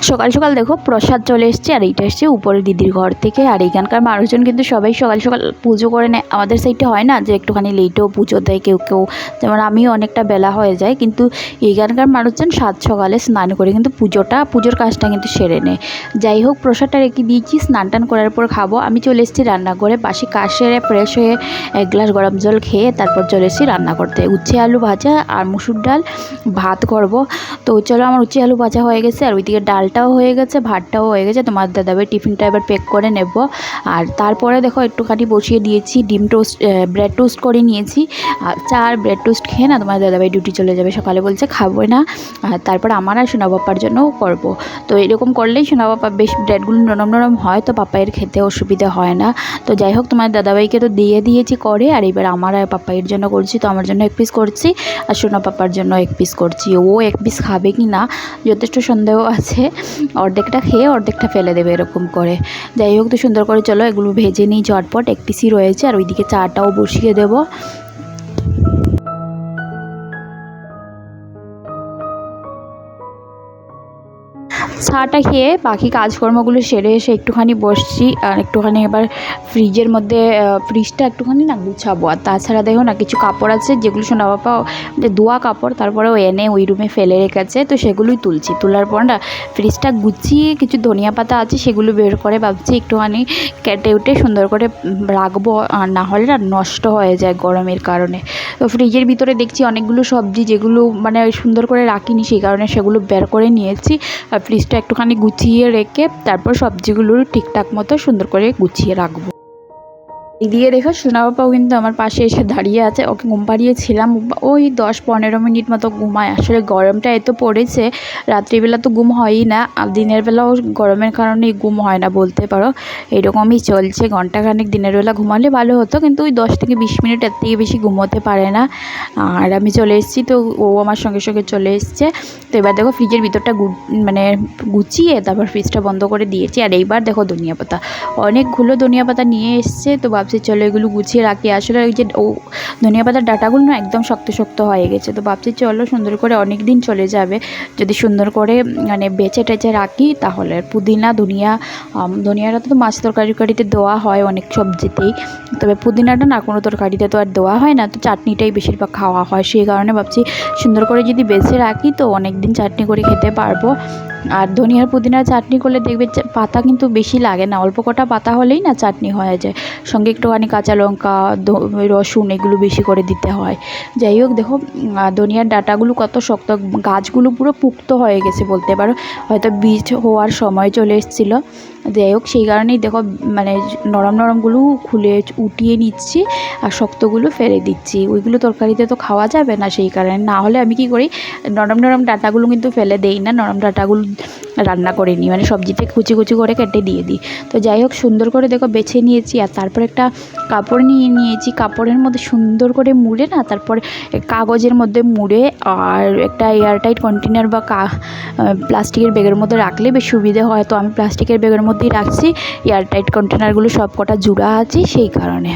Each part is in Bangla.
সকাল সকাল দেখো প্রসাদ চলে এসছে, আর এইটা এসছে উপরে দিদির ঘর থেকে। আর এইখানকার মানুষজন কিন্তু সবাই সকাল সকাল পুজো করে নেয়। আমাদের সাইডে হয় না যে একটুখানি লেটেও পুজো দেয় কেউ কেউ, যেমন আমিও অনেকটা বেলা হয়ে যায়, কিন্তু এইখানকার মানুষজন সাত সকালে স্নান করে কিন্তু পুজোর কাজটা কিন্তু সেরে নেয়। যাই হোক, প্রসাদটা রেখে দিয়েছি, স্নান টান করার পর খাবো। আমি চলে এসেছি রান্নাঘরে, বাসি কাজ সেরে ফ্রেশ হয়ে এক গ্লাস গরম জল খেয়ে তারপর চলে এসেছি রান্না করতে। উচ্ছে আলু ভাজা আর মুসুর ডাল ভাত করব। তো চলো, আমার উচ্ছে আলু ভাজা হয়ে গেছে, আর ওইদিকে ডালটাও হয়ে গেছে, ভাতটাও হয়ে গেছে। তোমার দাদাভাই টিফিনটা এবার প্যাক করে নেব। আর তারপরে দেখো একটুখানি বসিয়ে দিয়েছি ব্রেড টোস্ট করে নিয়েছি। আর চা আর ব্রেড টোস্ট খেয়ে না তোমার দাদাভাই ডিউটি চলে যাবে, সকালে বলছে খাবো না। আর তারপর আমার আর সোনা বাপ্পার জন্যও করব। তো এরকম করলেই সোনা বাপ্পা বেশ ব্রেডগুলো নরম নরম হয়, তো পাপাইয়ের খেতে অসুবিধা হয় না। তো যাই হোক, তোমার দাদাভাইকে তো দিয়ে দিয়েছি করে, আর এবার আমার আর পাপাইয়ের জন্য করছি। তো আমার জন্য এক পিস করছি, আর সোনা পাপার জন্য এক পিস করছি। ও এক পিস খাবে কি না যথেষ্ট সন্দেহ আছে, অর্ধেকটা খেয়ে অর্ধেকটা ফেলে দেবে এরকম করে। যাই হোক, তো সুন্দর করে চলো এগুলো ভেজে নিই ঝটপট। এক পিসই রয়েছে, আর ওইদিকে চাটাও বসিয়ে দেবো। চাটা খেয়ে বাকি কাজকর্মগুলো সেরে এসে একটুখানি বসছি, আর একটুখানি এবার ফ্রিজটা একটুখানি না গুছাবো। আর তাছাড়া দেখো না, কিছু কাপড় আছে যেগুলো সোনা বাবা ধোয়া কাপড় তারপরেও এনে ওই রুমে ফেলে রেখেছে, তো সেগুলোই তুলছি। তোলার পর না ফ্রিজটা গুছিয়ে কিছু ধনিয়া পাতা আছে সেগুলো বের করে ভাবছি একটুখানি কেটে উঠে সুন্দর করে রাখবো, আর না হলে না নষ্ট হয়ে যায় গরমের কারণে। তো ফ্রিজের ভিতরে দেখছি অনেকগুলো সবজি যেগুলো মানে সুন্দর করে রাখিনি, সেই কারণে সেগুলো বের করে নিয়েছি। আর ফ্রিজটা একটুখানি গুছিয়ে রেখে তারপর সবজিগুলো ঠিকঠাক মতো সুন্দর করে গুছিয়ে রাখবো। এদিকে দেখো সোনা বাবাও কিন্তু আমার পাশে এসে দাঁড়িয়ে আছে। ওকে ঘুম পাড়িয়েছিলাম, ওই 10-15 মিনিট মতো ঘুমায়। আসলে গরমটা এত পড়েছে, রাত্রিবেলা তো ঘুম হয়ই না, আর দিনের বেলাও গরমের কারণেই ঘুম হয় না বলতে পারো। এরকমই চলছে, ঘন্টাখানেক দিনের বেলা ঘুমালে ভালো হতো, কিন্তু ওই 10-20 মিনিট এর থেকে বেশি ঘুমোতে পারে না। আর আমি চলে এসেছি, তো ও আমার সঙ্গে সঙ্গে চলে এসছে। তো এবার দেখো ফ্রিজের ভিতরটা গুছিয়ে তারপর ফ্রিজটা বন্ধ করে দিয়েছি। আর এইবার দেখো ধনিয়া পাতা, অনেকগুলো ধনিয়া পাতা নিয়ে এসছে। তো ভাবছি চলো এগুলো গুছিয়ে রাখি। আসলে ওই যে ধনিয়া পাতার ডাঁটাগুলো না একদম শক্ত শক্ত হয়ে গেছে, তো ভাবছি চলো সুন্দর করে অনেক দিন চলে যাবে যদি সুন্দর করে মানে বেছে টেচে রাখি তাহলে। পুদিনা ধনিয়াটা তো মাছ তরকারিতে দেওয়া হয় অনেক সবজিতেই, তবে পুদিনাটা না কোনো তরকারিতে তো আর দেওয়া হয় না, তো চাটনিটাই বেশিরভাগ খাওয়া হয়। সেই কারণে ভাবছি সুন্দর করে যদি বেছে রাখি তো অনেক দিন চাটনি করে খেতে পারবো। আর ধনিয়ার পুদিনার চাটনি করলে দেখবে পাতা কিন্তু বেশি লাগে না, অল্প কটা পাতা হলেই না চাটনি হয়ে যায়। সঙ্গে একটুখানি কাঁচা লঙ্কা রসুন এগুলো বেশি করে দিতে হয়। যাই হোক দেখো, ধনিয়ার ডাঁটাগুলো কত শক্ত, গাছগুলো পুরো পুক্ত হয়ে গেছে বলতে পারো, হয়তো বীজ হওয়ার সময় চলে এসেছিলো। যাই হোক, সেই কারণেই দেখো মানে নরমগুলো খুলে উঠিয়ে নিচ্ছি, আর শক্তগুলো ফেলে দিচ্ছি। ওইগুলো তরকারিতে তো খাওয়া যাবে না, সেই কারণে। না হলে আমি কি করি, নরম ডাঁটাগুলো কিন্তু ফেলে দেই না, নরম ডাঁটাগুলো রান্না করে নিই, মানে সবজিতে কুচি কুচি করে কেটে দিয়ে দিই। তো যাই হোক, সুন্দর করে দেখো বেছে নিয়েছি। আর তারপর একটা কাপড় নিয়েছি, কাপড়ের মধ্যে সুন্দর করে মুড়ে না তারপর কাগজের মধ্যে মুড়ে আর একটা এয়ারটাইট কন্টেনার বা প্লাস্টিকের ব্যাগের মধ্যে রাখলে বেশ সুবিধে হয়। তো আমি প্লাস্টিকের ব্যাগের মধ্যেই রাখছি, এয়ারটাইট কন্টেনারগুলো সব কটা জুড়া আছে সেই কারণে।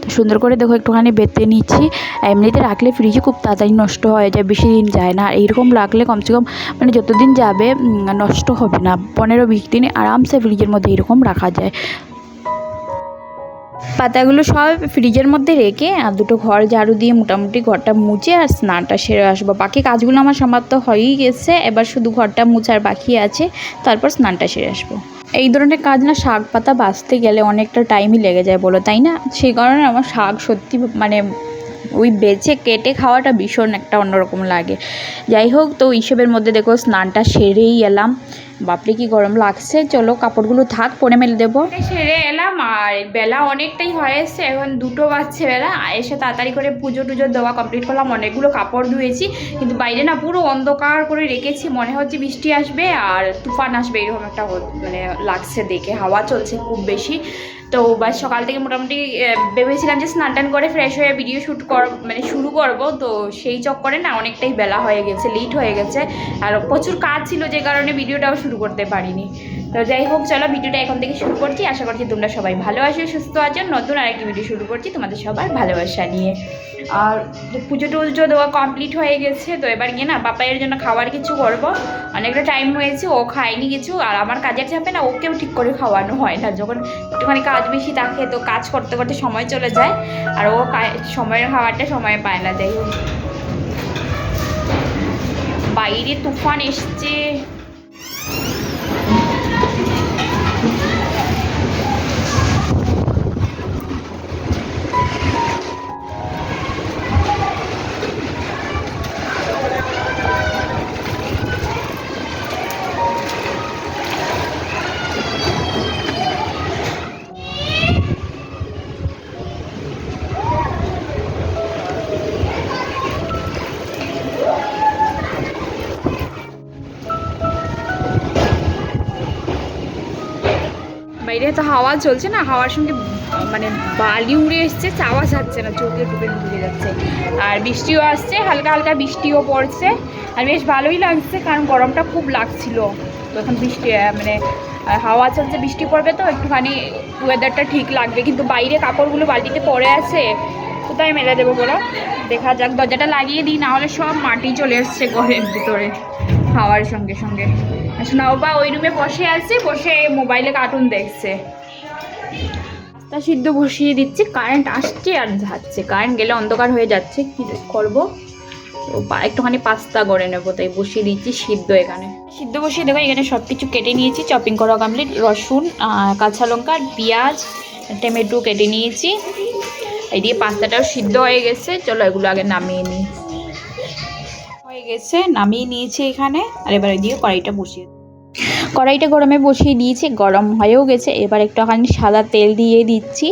তো সুন্দর করে দেখো একটুখানি বেঁধে নিচ্ছি। এমনিতে রাখলে ফ্রিজে খুব তাড়াতাড়ি নষ্ট হয়ে যায়, বেশি দিন যায় না। আর এইরকম রাখলে কমসে কম মানে যতদিন যাবে নষ্ট হবে না, 15-20 দিন আরামসে ফ্রিজের মধ্যে এরকম রাখা যায়। পাতাগুলো সব ফ্রিজের মধ্যে রেখে আর দুটো ঘর ঝাড়ু দিয়ে মোটামুটি ঘরটা মুছে আর স্নানটা সেরে আসবো। বাকি কাজগুলো আমার সমাপ্ত হয়েই গেছে, এবার শুধু ঘরটা মুছার বাকি আছে, তারপর স্নানটা সেরে আসবো। এই ধরনের কাজ না শাক পাতা বাছতে গেলে অনেকটা টাইমই লেগে যায় বলো, তাই না? সেই কারণে আমার শাক সত্যি মানে ওই বেছে কেটে খাওয়াটা ভীষণ একটা অন্যরকম লাগে। যাই হোক, তো এইসবের মধ্যে দেখো স্নানটা সেরেই এলাম। বাপরে কি গরম লাগছে, চলো কাপড়গুলো থাক পরে মেলে দেবো। সেরে এলাম, আর বেলা অনেকটাই হয়ে এসছে, এখন 2টো বাজছে বেলা। এসে তাড়াতাড়ি করে পুজো টুজো দেওয়া কমপ্লিট করলাম, অনেকগুলো কাপড় ধুয়েছি, কিন্তু বাইরে না পুরো অন্ধকার করে রেখেছি, মনে হচ্ছে বৃষ্টি আসবে আর তুফান আসবে এরকম একটা মানে লাগছে দেখে, হাওয়া চলছে খুব বেশি। তো বাস সকাল থেকে মোটামুটি ভেবেছিলাম যে স্নান টান করে ফ্রেশ হয়ে ভিডিও শ্যুট মানে শুরু করব, তো সেই চক্করে না অনেকটাই বেলা হয়ে গেছে, লেট হয়ে গেছে, আর প্রচুর কাজ ছিল যে কারণে ভিডিওটাও শুরু করতে পারিনি। তো যাই হোক, চলো ভিডিওটা এখন থেকে শুরু করছি। আশা করছি তোমরা সবাই ভালো আছো, সুস্থ আছো। নতুন আরেকটি ভিডিও শুরু করছি তোমাদের সবার ভালোবাসা নিয়ে। আর পুজো টুজো দেওয়া কমপ্লিট হয়ে গেছে। তো এবার গিয়ে না পাপাইয়ের জন্য খাবার কিছু করবো। অনেকটা টাইম হয়েছে, ও খায়নি কিছু। আর আমার কাজের চাপে না ওকেও ঠিক করে খাওয়ানো হয় না। যখন একটুখানি কাজ বেশি থাকে তো কাজ করতে করতে সময় চলে যায়, আর ও সময়ের খাবারটা সময় পায় না। যাই হোক, বাইরে তুফান এসছে। বাইরে তো হাওয়া চলছে না, হাওয়ার সঙ্গে মানে বালি উড়ে এসছে, চাওয়া যাচ্ছে না, চোখে ডুবে ঢুকে যাচ্ছে। আর বৃষ্টিও আসছে, হালকা হালকা বৃষ্টিও পড়ছে। আর বেশ ভালোই লাগছে, কারণ গরমটা খুব লাগছিল। তো এখন বৃষ্টি মানে হাওয়া চলছে, বৃষ্টি পড়বে তো একটুখানি ওয়েদারটা ঠিক লাগবে। কিন্তু বাইরে কাপড়গুলো বালতিতে পড়ে আছে, কোথায় মেলে দেবো বলো? দেখা যাক, দরজাটা লাগিয়ে দিই, নাহলে সব মাটি চলে এসছে ঘরের ভিতরে হাওয়ার সঙ্গে সঙ্গে। শোনাও বা ওই রুমে বসে আছে, বসে মোবাইলে কার্টুন দেখছে। পাস্তা সিদ্ধ বসিয়ে দিচ্ছি, কারেন্ট আসছে আর যাচ্ছে, কারেন্ট গেলে অন্ধকার হয়ে যাচ্ছে, কি করবো? তো একটুখানি পাস্তা করে নেবো, তাই বসিয়ে দিচ্ছি সিদ্ধ। এখানে সিদ্ধ বসিয়ে দেবো। এখানে সব কিছু কেটে নিয়েছি, চপিং করা কমপ্লিট। রসুন, কাঁচা লঙ্কা, পেঁয়াজ, টমেটো কেটে নিয়েছি। এইদিকে পাস্তাটাও সিদ্ধ হয়ে গেছে। চলো এগুলো আগে নামিয়ে নিই। হয়ে গেছে, নামিয়ে নিয়েছি এখানে। আর এবার ওইদিকে কড়াইটা বসিয়ে, কড়াইটা গরমে বসিয়ে দিয়েছি, গরম হয়েও গেছে। এবার একটুখানি সাদা তেল দিয়ে দিচ্ছি।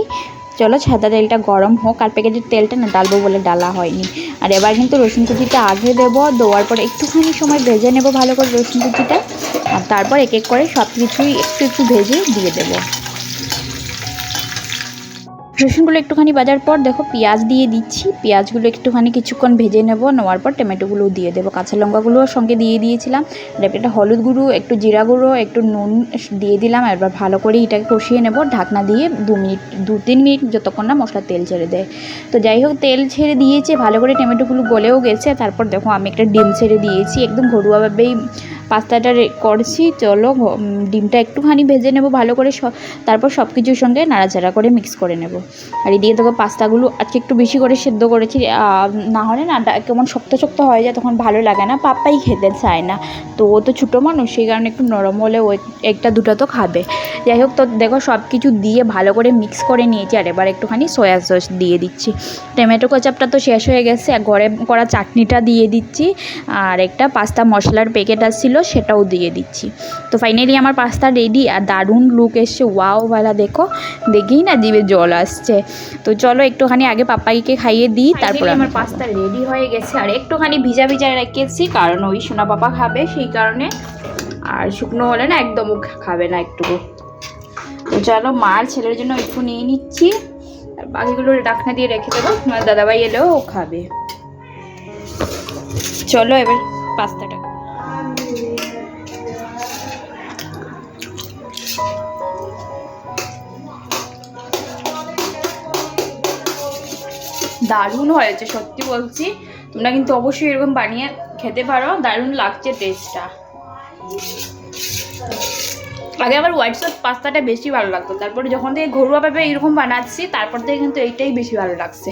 চলো সাদা তেলটা গরম হোক। আর প্যাকেটের তেলটা না ডালবো বলে ডালা হয়নি। আর এবার কিন্তু রসুন কুচিটা আগে দেবো, দেওয়ার পর একটুখানি সময় ভেজে নেবো ভালো করে রসুন কুচিটা। আর তারপর এক এক করে সব কিছুই একটু একটু ভেজে দিয়ে দেবো। রসুনগুলো একটুখানি ভাজার পর দেখো পেঁয়াজ দিয়ে দিচ্ছি। পেঁয়াজগুলো একটুখানি কিছুক্ষণ ভেজে নেওয়ার পর টমেটোগুলোও দিয়ে দেবো। কাঁচা লঙ্কাগুলোও সঙ্গে দিয়ে দিয়েছিলাম। একটা হলুদ গুঁড়ো, একটু জিরা গুঁড়ো, একটু নুন দিয়ে দিলাম। এবার ভালো করে এটাকে কষিয়ে নেব ঢাকনা দিয়ে 2-3 মিনিট, যতক্ষণ না মশলার তেল ছেড়ে দেয়। তো যাই হোক, তেল ছেড়ে দিয়েছে ভালো করে, টমেটোগুলো গলেও গেছে। তারপর দেখো আমি একটা ডিম ছেড়ে দিয়েছি, একদম ঘরোয়াভাবেই পাস্তাটা করছি। চলো ডিমটা একটুখানি ভেজে নেব ভালো করে, তারপর সব কিছুর সঙ্গে নাড়াচাড়া করে মিক্স করে নেব। আর এদিকে দেখো পাস্তাগুলো আজকে একটু বেশি করে সেদ্ধ করেছি, না হলে না কেমন শক্ত শক্ত হয়ে যায়, তখন ভালো লাগে না, পাপ্পাই খেতে চায় না। তো ও তো ছোটো মানুষ, সেই কারণে একটু নরম হলে ও একটা দুটো তো খাবে। যাই হোক, তো দেখো সব কিছু দিয়ে ভালো করে মিক্স করে নিয়েছি। আর এবার একটুখানি সয়া সস দিয়ে দিচ্ছি। টমেটো কেচাপটা তো শেষ হয়ে গেছে, ঘরে করা চাটনিটা দিয়ে দিচ্ছি। আর একটা পাস্তা মশলার প্যাকেট আসছিল, সেটাও দিয়ে দিচ্ছি। তো ফাইনালি আমার পাস্তা রেডি। আর দারুণ লুক এসছে, ওয়াও ভালা, দেখো দেখেই না জিভে জল আসছে। তো চলো একটুখানি আগে পাপাইকে খাইয়ে দিই, তারপর আমার পাস্তা রেডি হয়ে গেছে। আর একটুখানি ভিজা ভিজা রেখেছি, কারণ ওই সোনা পাপা খাবে সেই কারণে। আর শুকনো হলে না একদমও খাবে না একটুকু। তো চলো মার ছেলের জন্য একটু নিয়ে নিচ্ছি, আর বাকিগুলো ঢাকনা দিয়ে রেখে দেবো, তোমার দাদাভাই এলেও ও খাবে। চলো এবার পাস্তাটা, দারুণ হয়েছে সত্যি বলছি। তোমরা কিন্তু অবশ্যই এরকম বানিয়ে খেতে পারো, দারুণ লাগছে টেস্টটা। আগে আবার হোয়াইট সস পাস্তাটা বেশি ভালো লাগতো, তারপরে যখন থেকে ঘরোয়াভাবে এরকম বানাচ্ছি তারপর থেকে কিন্তু এইটাই বেশি ভালো লাগছে।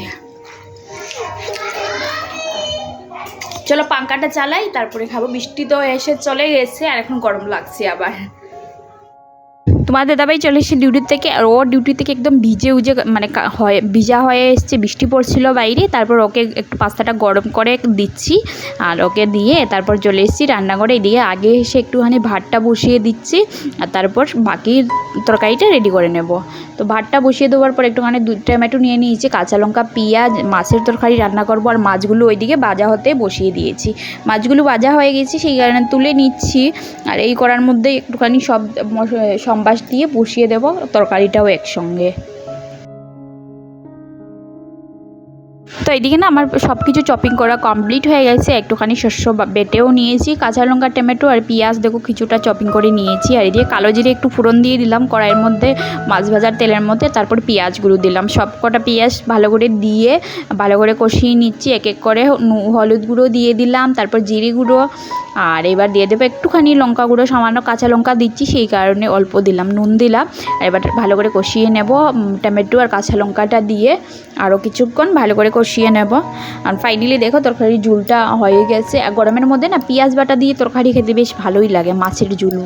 চলো পাঙ্খাটা চালাই, তারপরে খাবো। বৃষ্টি তো এসে চলে গেছে, আর এখন গরম লাগছে আবার। তোমার দাদাভাই চলে এসেছে ডিউটির থেকে, আর ও ডিউটি থেকে একদম ভিজে মানে ভিজা হয়ে এসছে, বৃষ্টি পড়ছিল বাইরে। তারপর ওকে একটু পাস্তাটা গরম করে দিচ্ছি, আর ওকে দিয়ে তারপর চলে এসেছি রান্নাঘরে। এদিকে আগে এসে একটুখানি ভাতটা বসিয়ে দিচ্ছি, আর তারপর বাকি তরকারিটা রেডি করে নেব। তো ভাতটা বসিয়ে দেওয়ার পর একটুখানি টমেটো নিয়ে নিয়েছি, কাঁচা লঙ্কা, পেঁয়াজ, মাছের তরকারি রান্না করবো। আর মাছগুলো ওইদিকে ভাজা হতে বসিয়ে দিয়েছি। মাছগুলো ভাজা হয়ে গেছে, সেই কারণে তুলে নিচ্ছি। আর এই করার মধ্যে একটুখানি সব সম্বাস দিয়ে বসিয়ে দেব তরকারিটাও একসঙ্গে। তো এইদিকে না আমার সব কিছু চপিং করা কমপ্লিট হয়ে গেছে। একটুখানি শস্য বেটেও নিয়েছি, কাঁচা লঙ্কা, টমেটো আর পেঁয়াজ দেখো কিছুটা চপিং করে নিয়েছি। আর এদিকে কালো জিরে একটু ফোড়ন দিয়ে দিলাম কড়াইয়ের মধ্যে, মাছ ভাজার তেলের মধ্যে। তারপর পেঁয়াজগুলো দিলাম, সব কটা পেঁয়াজ ভালো করে দিয়ে ভালো করে কষিয়ে নিচ্ছি। এক এক করে হলুদ গুঁড়ো দিয়ে দিলাম, তারপর জিরে গুঁড়ো, আর এবার দিয়ে দেবো একটুখানি লঙ্কা গুঁড়ো, সামান্য কাঁচা লঙ্কা দিচ্ছি সেই কারণে অল্প দিলাম, নুন দিলাম। আর এবার ভালো করে কষিয়ে নেব টমেটো আর কাঁচা লঙ্কাটা দিয়ে, আরও কিছুক্ষণ ভালো করে কষিয়ে নেব। আর ফাইনালি দেখো তরকারির ঝুলটা হয়ে গেছে। আর গরমের মধ্যে না পেঁয়াজ বাটা দিয়ে তরকারি খেতে বেশ ভালোই লাগে, মাছের ঝুল।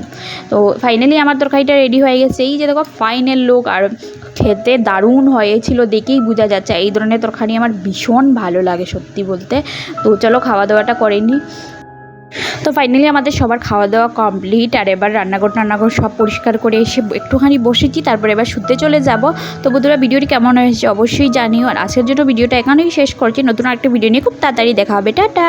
তো ফাইনালি আমার তরকারিটা রেডি হয়ে গেছে। এই যে দেখো ফাইনাল লুক, আর খেতে দারুণ হয়েছিল, দেখেই বোঝা যাচ্ছে। এই ধরনের তরকারি আমার ভীষণ ভালো লাগে সত্যি বলতে। তো চলো খাওয়া দাওয়াটা করে নিই। তো ফাইনালি আমাদের সবার খাওয়া দাওয়া কমপ্লিট। আর এবার রান্নাঘর সব পরিষ্কার করে এসে একটুখানি বসেছি, তারপর এবার শুতে চলে যাব। তো বন্ধুরা ভিডিওটি কেমন হয়েছে অবশ্যই জানিও। আর আজকের জন্য ভিডিওটা এখানেই শেষ করছি, নতুন একটা ভিডিও নিয়ে খুব তাড়াতাড়ি দেখা হবে। টাটা।